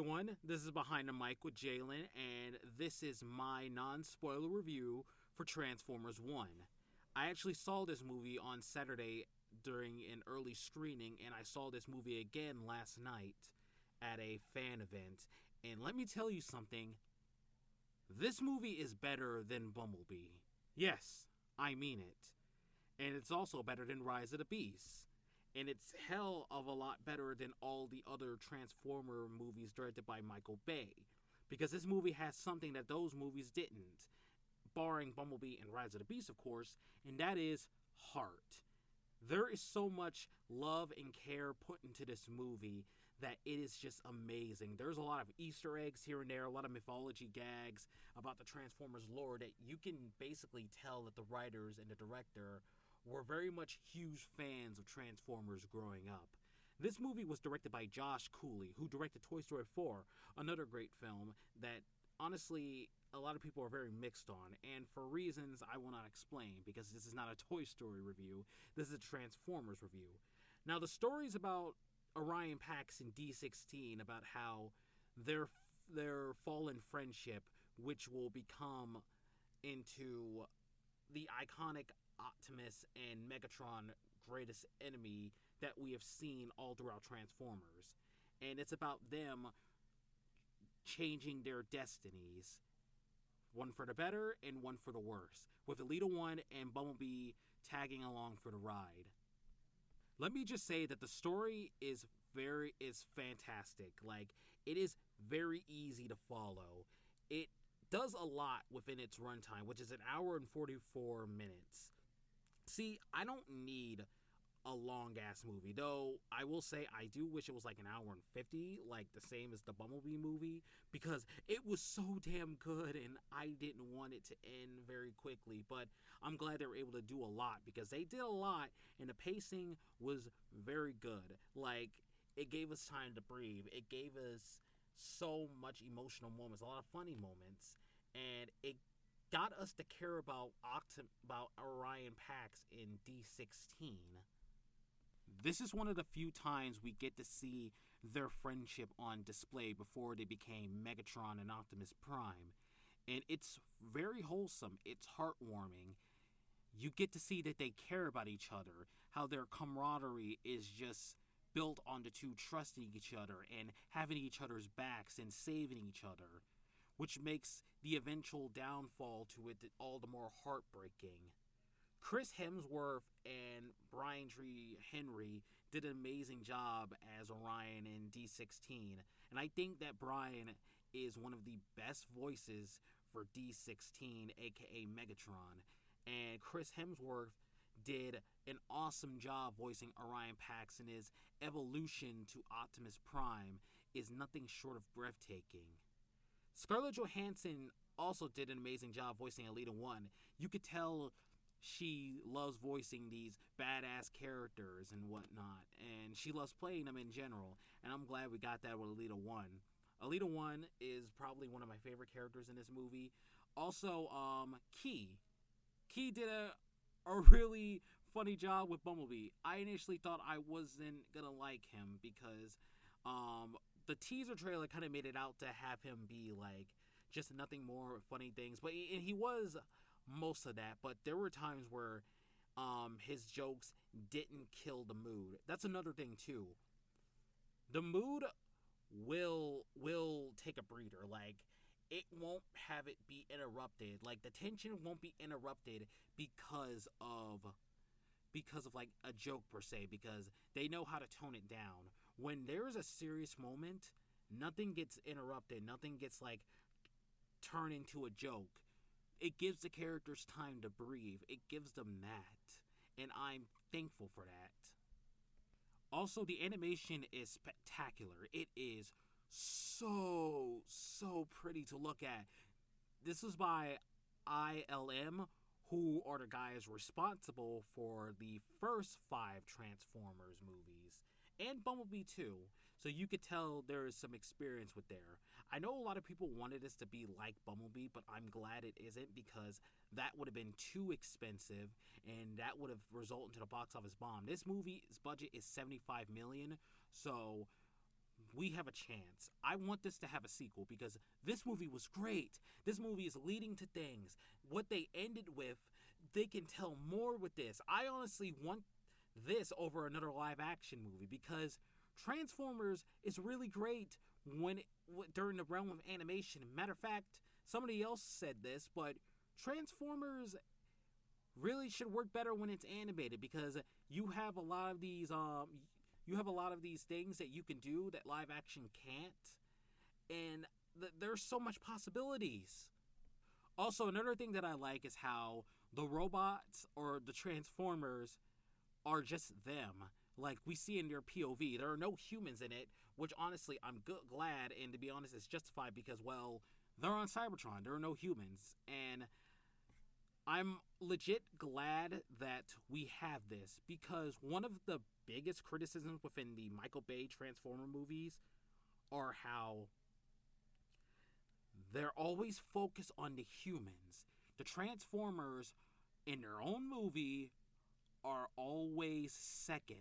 everyone. This is Behind the Mic with Jalen, and this is my non-spoiler review for Transformers 1. I actually saw this movie on Saturday during an early screening, and I saw this movie again last night at a fan event. And let me tell you something, this movie is better than Bumblebee. Yes, I mean it. And it's also better than Rise of the Beast. And it's hell of a lot better than all the other Transformer movies directed by Michael Bay. Because this movie has something that those movies didn't. Barring Bumblebee and Rise of the Beast, of course, and that is heart. There is so much love and care put into this movie that it is just amazing. There's a lot of Easter eggs here and there, a lot of mythology gags about the Transformers lore that you can basically tell that the writers and the director were very much huge fans of Transformers growing up. This movie was directed by Josh Cooley, who directed Toy Story 4, another great film that honestly a lot of people are very mixed on, and for reasons I will not explain because this is not a Toy Story review, this is a Transformers review. Now the stories about Orion Pax and D16, about how their fallen friendship, which will become into the iconic Optimus and Megatron greatest enemy that we have seen all throughout Transformers. And it's about them changing their destinies. One for the better and one for the worse. With Elita 1 and Bumblebee tagging along for the ride. Let me just say that the story is fantastic. Like, it is very easy to follow. It does a lot within its runtime, which is an hour and 44 minutes. See, I don't need a long-ass movie, though I will say I do wish it was like an hour and 50, like the same as the Bumblebee movie, because it was so damn good and I didn't want it to end very quickly, but I'm glad they were able to do a lot, because they did a lot and the pacing was very good. Like, it gave us time to breathe. It gave us so much emotional moments, a lot of funny moments, and it got us to care about Orion Pax in D16. This is one of the few times we get to see their friendship on display before they became Megatron and Optimus Prime. And it's very wholesome. It's heartwarming. You get to see that they care about each other, how their camaraderie is just built on the two trusting each other and having each other's backs and saving each other, which makes the eventual downfall to it all the more heartbreaking. Chris Hemsworth and Brian Tree Henry did an amazing job as Orion in D16, and I think that Brian is one of the best voices for D16, aka Megatron, and Chris Hemsworth did an awesome job voicing Orion Pax, and his evolution to Optimus Prime is nothing short of breathtaking. Scarlett Johansson also did an amazing job voicing Elita 1. You could tell she loves voicing these badass characters and whatnot, and she loves playing them in general, and I'm glad we got that with Elita 1. Elita 1 is probably one of my favorite characters in this movie. Also, Key did a really funny job with Bumblebee. I initially thought I wasn't gonna like him because the teaser trailer kind of made it out to have him be like just nothing more funny things, but he was most of that, but there were times where his jokes didn't kill the mood. That's another thing too. The mood will take a breather. Like, it won't have it be interrupted. Like, the tension won't be interrupted because of like a joke per se, because they know how to tone it down. When there's a serious moment, nothing gets interrupted, nothing gets like turned into a joke. It gives the characters time to breathe. It gives them that, and I'm thankful for that. Also, the animation is spectacular. It is so pretty to look at. This is by ILM, who are the guys responsible for the first 5 Transformers movies, and Bumblebee too. So you could tell there is some experience with there. I know a lot of people wanted this to be like Bumblebee, but I'm glad it isn't, because that would have been too expensive and that would have resulted into the box office bomb. This movie's budget is $75 million, so we have a chance. I want this to have a sequel because this movie was great. This movie is leading to things. What they ended with, they can tell more with this. I honestly want this over another live action movie because Transformers is really great during the realm of animation. Matter of fact, somebody else said this, but Transformers really should work better when it's animated because you have a lot of these things that you can do that live action can't, and there's so much possibilities. Also, another thing that I like is how the robots or the Transformers are just them. Like we see in their POV, there are no humans in it, which honestly I'm glad, and to be honest, it's justified because, well, they're on Cybertron. There are no humans, and I'm legit glad that we have this because one of the biggest criticisms within the Michael Bay Transformer movies are how they're always focused on the humans. The Transformers in their own movie are always second,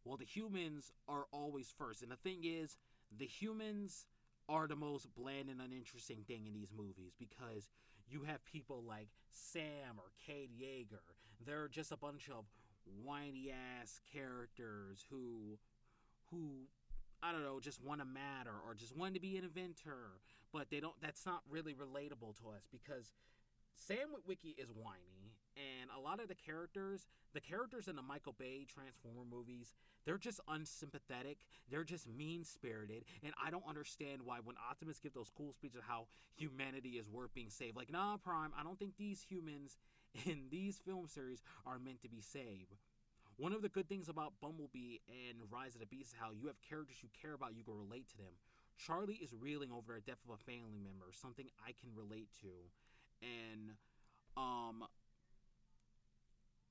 while the humans are always first. And the thing is, the humans are the most bland and uninteresting thing in these movies because you have people like Sam or Cade Yeager. They're just a bunch of whiny ass characters who I don't know, just want to matter or just want to be an inventor, but they don't. That's not really relatable to us because Sam Witwicky is whiny, and a lot of the characters in the Michael Bay Transformer movies, they're just unsympathetic. They're just mean-spirited, and I don't understand why when Optimus gives those cool speeches of how humanity is worth being saved. Like, nah, Prime, I don't think these humans in these film series are meant to be saved. One of the good things about Bumblebee and Rise of the Beast is how you have characters you care about, you can relate to them. Charlie is reeling over the death of a family member, something I can relate to. And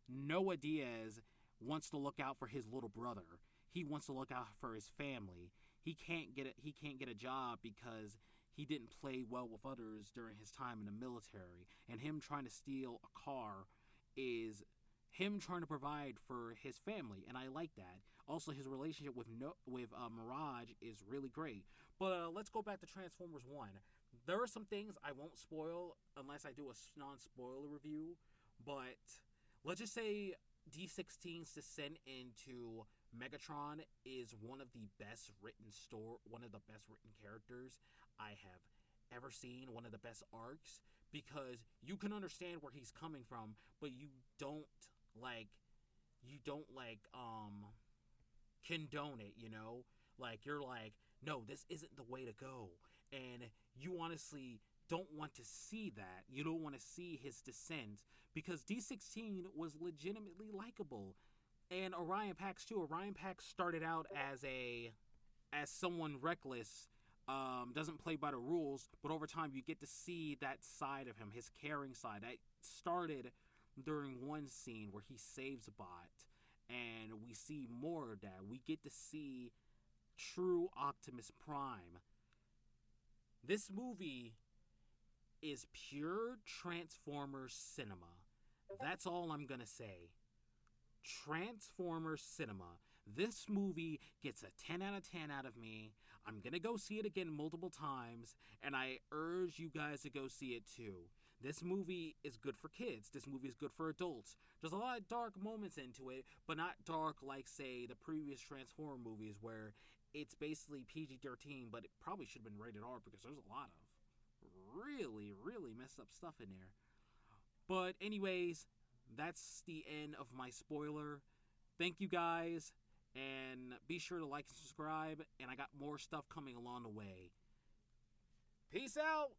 Noah Diaz wants to look out for his little brother. He wants to look out for his family. He can't get a job because he didn't play well with others during his time in the military. And him trying to steal a car is him trying to provide for his family, and I like that. Also, his relationship with Mirage is really great. But let's go back to Transformers 1. There are some things I won't spoil unless I do a non-spoiler review, but let's just say D16's descent into Megatron is one of the best written characters I have ever seen, one of the best arcs, because you can understand where he's coming from, but you don't condone it, you know? Like, you're like, no, this isn't the way to go. And you honestly don't want to see that. You don't want to see his descent because D16 was legitimately likable. And Orion Pax too. Orion Pax started out as someone reckless, doesn't play by the rules, but over time you get to see that side of him, his caring side. That started during one scene where he saves a bot, and we see more of that. We get to see true Optimus Prime. This movie is pure Transformers cinema. That's all I'm gonna say. Transformers cinema. This movie gets a 10 out of 10 out of me. I'm gonna go see it again multiple times, and I urge you guys to go see it too. This movie is good for kids. This movie is good for adults. There's a lot of dark moments into it, but not dark like, say, the previous Transformer movies where it's basically PG-13, but it probably should have been rated R because there's a lot of really, really messed up stuff in there. But anyways, that's the end of my spoiler. Thank you guys, and be sure to like and subscribe, and I got more stuff coming along the way. Peace out!